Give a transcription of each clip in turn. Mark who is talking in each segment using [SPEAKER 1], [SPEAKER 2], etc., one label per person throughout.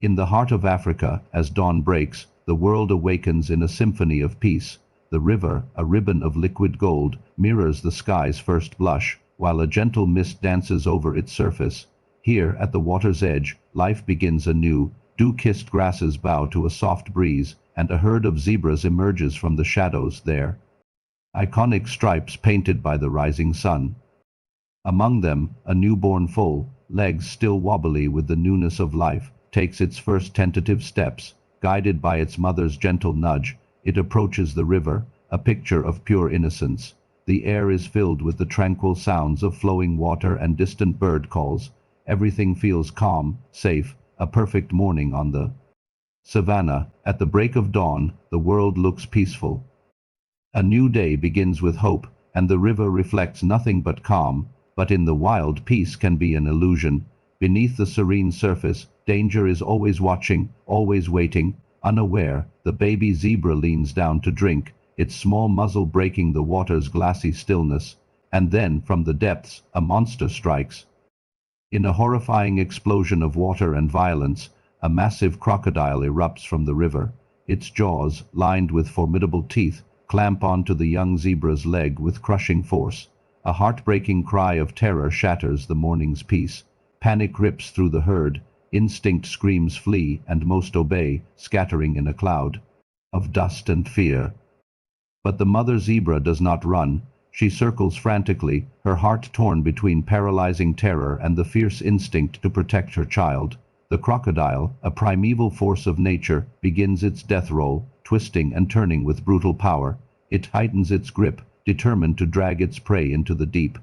[SPEAKER 1] In the heart of Africa, as dawn breaks, the world awakens in a symphony of peace. The river, a ribbon of liquid gold, mirrors the sky's first blush, while a gentle mist dances over its surface. Here, at the water's edge, life begins anew. Dew-kissed grasses bow to a soft breeze, and a herd of zebras emerges from the shadows there. Iconic stripes painted by the rising sun. Among them, a newborn foal, legs still wobbly with the newness of life, takes its first tentative steps. Guided by its mother's gentle nudge, it approaches the river, a picture of pure innocence. The air is filled with the tranquil sounds of flowing water and distant bird calls. Everything feels calm, safe, a perfect morning on the savannah. At the break of dawn, the world looks peaceful. A new day begins with hope, and the river reflects nothing but calm. But in the wild, peace can be an illusion. Beneath the serene surface, danger is always watching, always waiting. Unaware, the baby zebra leans down to drink, its small muzzle breaking the water's glassy stillness. And then, from the depths, a monster strikes. In a horrifying explosion of water and violence, a massive crocodile erupts from the river. Its jaws, lined with formidable teeth, clamp onto the young zebra's leg with crushing force. A heartbreaking cry of terror shatters the morning's peace. Panic rips through the herd. Instinct screams flee, and most obey, scattering in a cloud of dust and fear. But the mother zebra does not run. She circles frantically, her heart torn between paralyzing terror and the fierce instinct to protect her child. The crocodile, a primeval force of nature, begins its death roll, twisting and turning with brutal power. It tightens its grip, determined to drag its prey into the deep.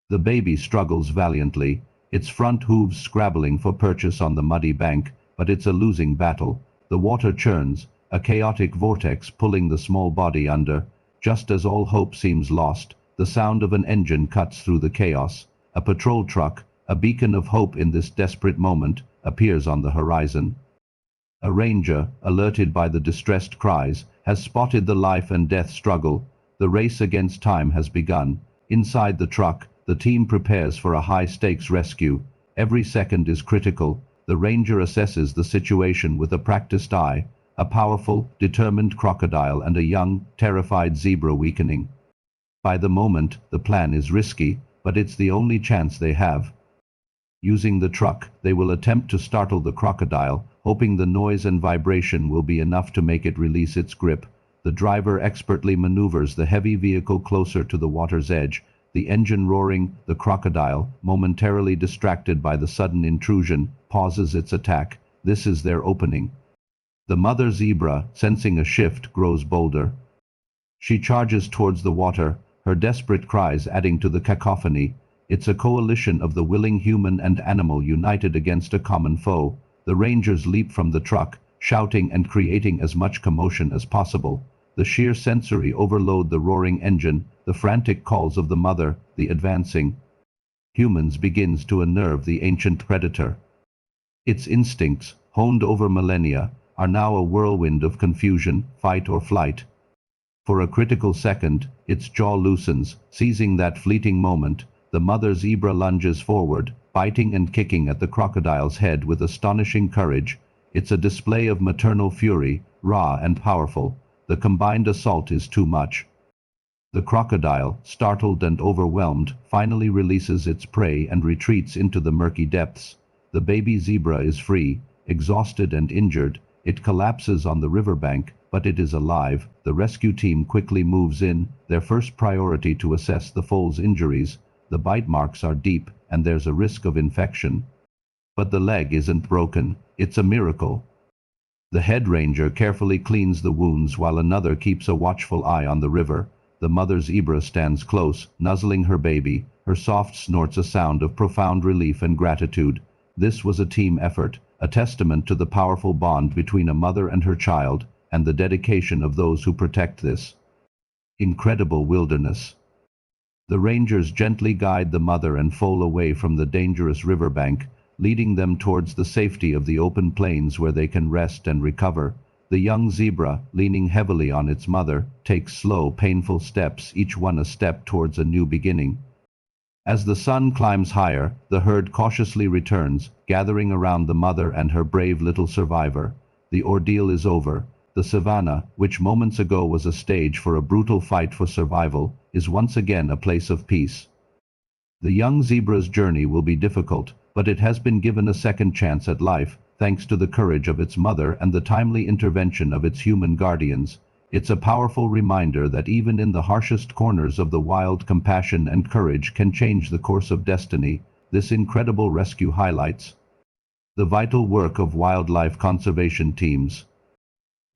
[SPEAKER 1] The baby struggles valiantly, its front hooves scrabbling for purchase on the muddy bank, but it's a losing battle. The water churns, a chaotic vortex pulling the small body under. Just as all hope seems lost, the sound of an engine cuts through the chaos. A patrol truck, a beacon of hope in this desperate moment, appears on the horizon. A ranger, alerted by the distressed cries, has spotted the life and death struggle. The race against time has begun. Inside the truck, the team prepares for a high-stakes rescue. Every second is critical. The ranger assesses the situation with a practiced eye. A powerful, determined crocodile and a young, terrified zebra weakening. By the moment, the plan is risky, but it's the only chance they have. Using the truck, they will attempt to startle the crocodile, hoping the noise and vibration will be enough to make it release its grip. The driver expertly maneuvers the heavy vehicle closer to the water's edge. The engine roaring, the crocodile, momentarily distracted by the sudden intrusion, pauses its attack. This is their opening. The mother zebra, sensing a shift, grows bolder. She charges towards the water, her desperate cries adding to the cacophony. It's a coalition of the willing human and animal united against a common foe. The rangers leap from the truck, shouting and creating as much commotion as possible. The sheer sensory overload, the roaring engine, the frantic calls of the mother, the advancing humans begins to unnerve the ancient predator. Its instincts, honed over millennia, are now a whirlwind of confusion, fight or flight. For a critical second, its jaw loosens, seizing that fleeting moment. The mother zebra lunges forward, biting and kicking at the crocodile's head with astonishing courage. It's a display of maternal fury, raw and powerful. The combined assault is too much. The crocodile, startled and overwhelmed, finally releases its prey and retreats into the murky depths. The baby zebra is free, exhausted and injured. It collapses on the riverbank, but it is alive. The rescue team quickly moves in, their first priority to assess the foal's injuries. The bite marks are deep, and there's a risk of infection. But the leg isn't broken. It's a miracle. The head ranger carefully cleans the wounds while another keeps a watchful eye on the river. The mother zebra stands close, nuzzling her baby. Her soft snorts a sound of profound relief and gratitude. This was a team effort, a testament to the powerful bond between a mother and her child, and the dedication of those who protect this incredible wilderness. The rangers gently guide the mother and foal away from the dangerous riverbank, leading them towards the safety of the open plains where they can rest and recover. The young zebra, leaning heavily on its mother, takes slow, painful steps, each one a step towards a new beginning. As the sun climbs higher, the herd cautiously returns, gathering around the mother and her brave little survivor. The ordeal is over. The savannah, which moments ago was a stage for a brutal fight for survival, is once again a place of peace. The young zebra's journey will be difficult, but it has been given a second chance at life, thanks to the courage of its mother and the timely intervention of its human guardians. It's a powerful reminder that even in the harshest corners of the wild, compassion and courage can change the course of destiny. This incredible rescue highlights the vital work of wildlife conservation teams.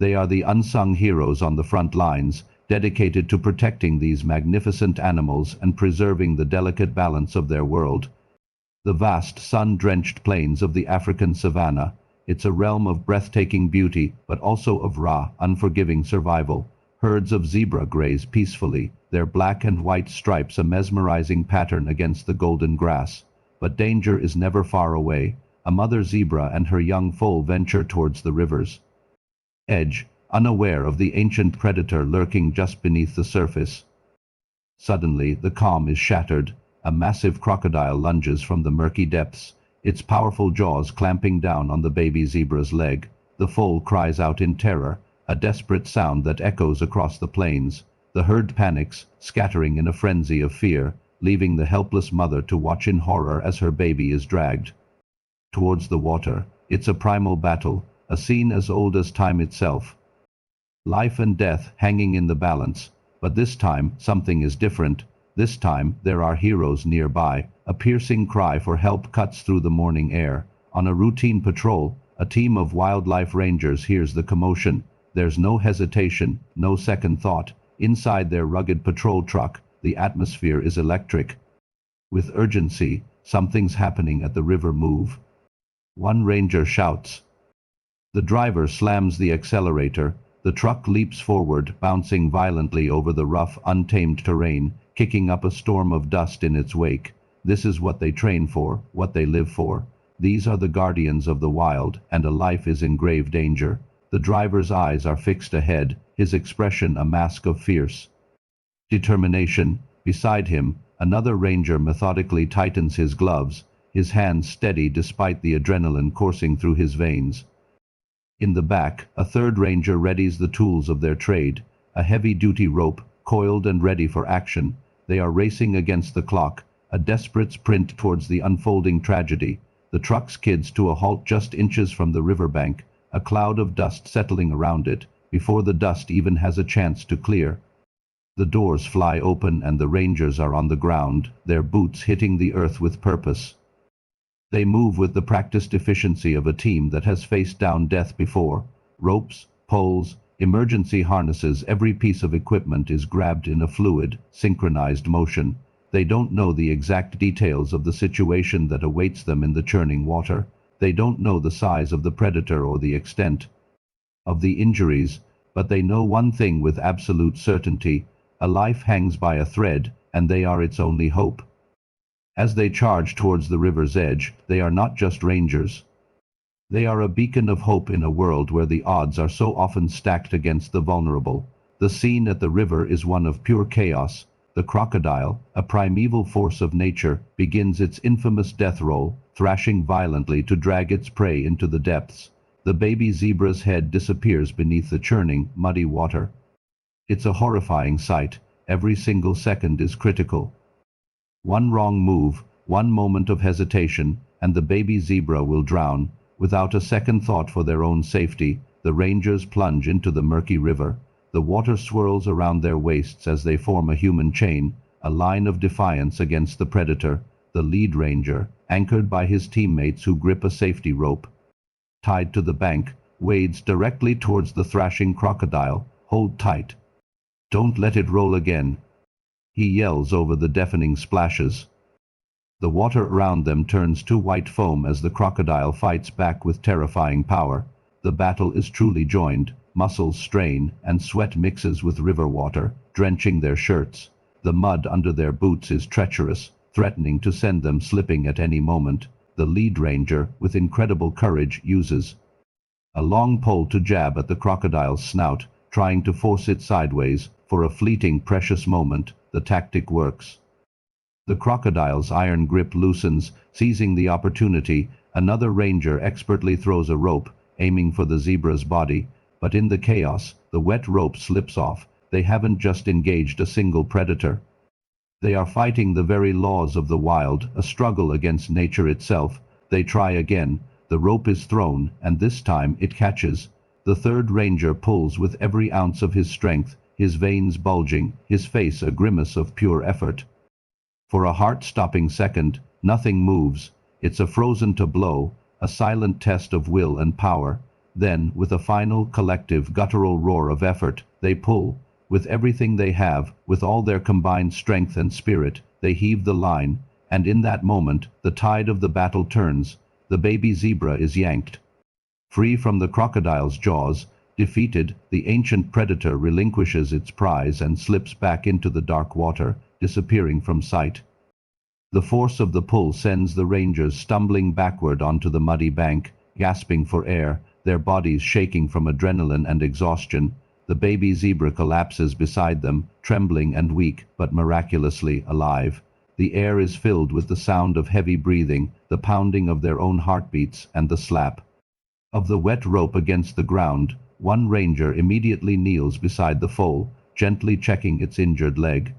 [SPEAKER 1] They are the unsung heroes on the front lines, dedicated to protecting these magnificent animals and preserving the delicate balance of their world. The vast, sun-drenched plains of the African savanna. It's a realm of breathtaking beauty, but also of raw, unforgiving survival. Herds of zebra graze peacefully, their black and white stripes a mesmerizing pattern against the golden grass. But danger is never far away. A mother zebra and her young foal venture towards the river's edge, unaware of the ancient predator lurking just beneath the surface. Suddenly, the calm is shattered. A massive crocodile lunges from the murky depths, its powerful jaws clamping down on the baby zebra's leg. The foal cries out in terror, a desperate sound that echoes across the plains. The herd panics, scattering in a frenzy of fear, leaving the helpless mother to watch in horror as her baby is dragged towards the water. It's a primal battle, a scene as old as time itself. Life and death hanging in the balance. But this time, something is different. This time, there are heroes nearby. A piercing cry for help cuts through the morning air. On a routine patrol, a team of wildlife rangers hears the commotion. There's no hesitation, no second thought. Inside their rugged patrol truck, the atmosphere is electric. With urgency, something's happening at the river move. One ranger shouts. The driver slams the accelerator. The truck leaps forward, bouncing violently over the rough, untamed terrain, kicking up a storm of dust in its wake. This is what they train for, what they live for. These are the guardians of the wild, and a life is in grave danger. The driver's eyes are fixed ahead, his expression a mask of fierce determination. Beside him, another ranger methodically tightens his gloves, his hands steady despite the adrenaline coursing through his veins. In the back, a third ranger readies the tools of their trade, a heavy-duty rope, coiled and ready for action. They are racing against the clock, a desperate sprint towards the unfolding tragedy. The truck skids to a halt just inches from the riverbank, a cloud of dust settling around it, before the dust even has a chance to clear. The doors fly open and the rangers are on the ground, their boots hitting the earth with purpose. They move with the practiced efficiency of a team that has faced down death before. Ropes, poles, emergency harnesses, every piece of equipment is grabbed in a fluid, synchronized motion. They don't know the exact details of the situation that awaits them in the churning water. They don't know the size of the predator or the extent of the injuries, but they know one thing with absolute certainty: a life hangs by a thread, and they are its only hope. As they charge towards the river's edge, they are not just rangers. They are a beacon of hope in a world where the odds are so often stacked against the vulnerable. The scene at the river is one of pure chaos. The crocodile, a primeval force of nature, begins its infamous death roll, thrashing violently to drag its prey into the depths. The baby zebra's head disappears beneath the churning, muddy water. It's a horrifying sight. Every single second is critical. One wrong move, one moment of hesitation, and the baby zebra will drown. Without a second thought for their own safety, the rangers plunge into the murky river. The water swirls around their waists as they form a human chain, a line of defiance against the predator. The lead ranger, anchored by his teammates who grip a safety rope, tied to the bank, wades directly towards the thrashing crocodile. Hold tight. Don't let it roll again. He yells over the deafening splashes. The water around them turns to white foam as the crocodile fights back with terrifying power. The battle is truly joined. Muscles strain, and sweat mixes with river water, drenching their shirts. The mud under their boots is treacherous, threatening to send them slipping at any moment. The lead ranger, with incredible courage, uses a long pole to jab at the crocodile's snout, trying to force it sideways. For a fleeting, precious moment, the tactic works. The crocodile's iron grip loosens, seizing the opportunity. Another ranger expertly throws a rope, aiming for the zebra's body, but in the chaos, the wet rope slips off. They haven't just engaged a single predator. They are fighting the very laws of the wild, a struggle against nature itself. They try again. The rope is thrown, and this time it catches. The third ranger pulls with every ounce of his strength, his veins bulging, his face a grimace of pure effort. For a heart-stopping second, nothing moves. It's a frozen tableau, a silent test of will and power. Then, with a final, collective, guttural roar of effort, they pull. With everything they have, with all their combined strength and spirit, they heave the line, and in that moment, the tide of the battle turns. The baby zebra is yanked free from the crocodile's jaws. Defeated, the ancient predator relinquishes its prize and slips back into the dark water, disappearing from sight. The force of the pull sends the rangers stumbling backward onto the muddy bank, gasping for air, their bodies shaking from adrenaline and exhaustion. The baby zebra collapses beside them, trembling and weak, but miraculously alive. The air is filled with the sound of heavy breathing, the pounding of their own heartbeats, and the slap of the wet rope against the ground. One ranger immediately kneels beside the foal, gently checking its injured leg.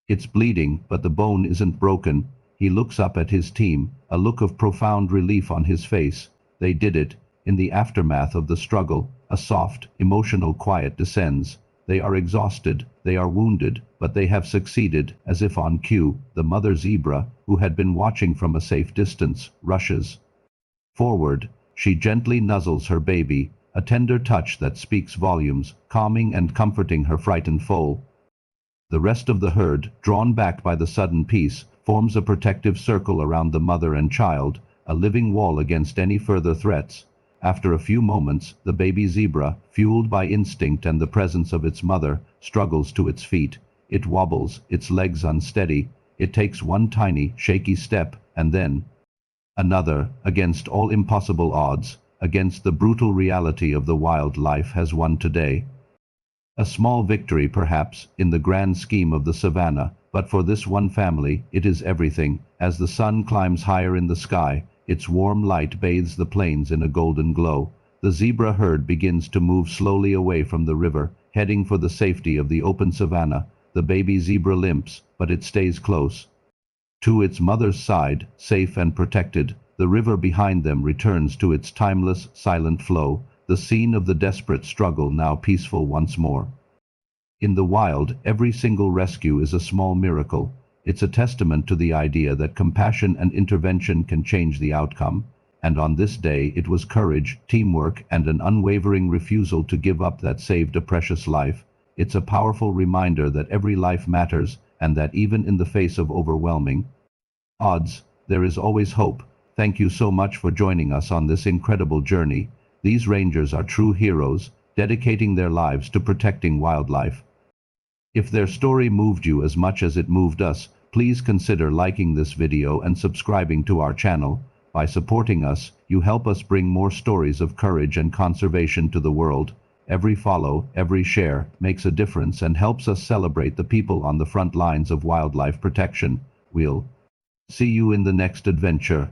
[SPEAKER 1] It's bleeding, but the bone isn't broken. He looks up at his team, a look of profound relief on his face. They did it. In the aftermath of the struggle, a soft, emotional quiet descends. They are exhausted, they are wounded, but they have succeeded. As if on cue, the mother zebra, who had been watching from a safe distance, rushes forward. She gently nuzzles her baby, a tender touch that speaks volumes, calming and comforting her frightened foal. The rest of the herd, drawn back by the sudden peace, forms a protective circle around the mother and child, a living wall against any further threats. After a few moments, the baby zebra, fueled by instinct and the presence of its mother, struggles to its feet. It wobbles, its legs unsteady. It takes one tiny, shaky step, and then another. Against all impossible odds, against the brutal reality of the wild life has won today. A small victory, perhaps, in the grand scheme of the savannah, but for this one family, it is everything. As the sun climbs higher in the sky, its warm light bathes the plains in a golden glow. The zebra herd begins to move slowly away from the river, heading for the safety of the open savannah. The baby zebra limps, but it stays close to its mother's side, safe and protected. The river behind them returns to its timeless, silent flow, the scene of the desperate struggle now peaceful once more. In the wild, every single rescue is a small miracle. It's a testament to the idea that compassion and intervention can change the outcome. And on this day it was courage, teamwork, and an unwavering refusal to give up that saved a precious life. It's a powerful reminder that every life matters, and that even in the face of overwhelming odds, there is always hope. Thank you so much for joining us on this incredible journey. These rangers are true heroes, dedicating their lives to protecting wildlife. If their story moved you as much as it moved us, please consider liking this video and subscribing to our channel. By supporting us, you help us bring more stories of courage and conservation to the world. Every follow, every share, makes a difference and helps us celebrate the people on the front lines of wildlife protection. We'll see you in the next adventure.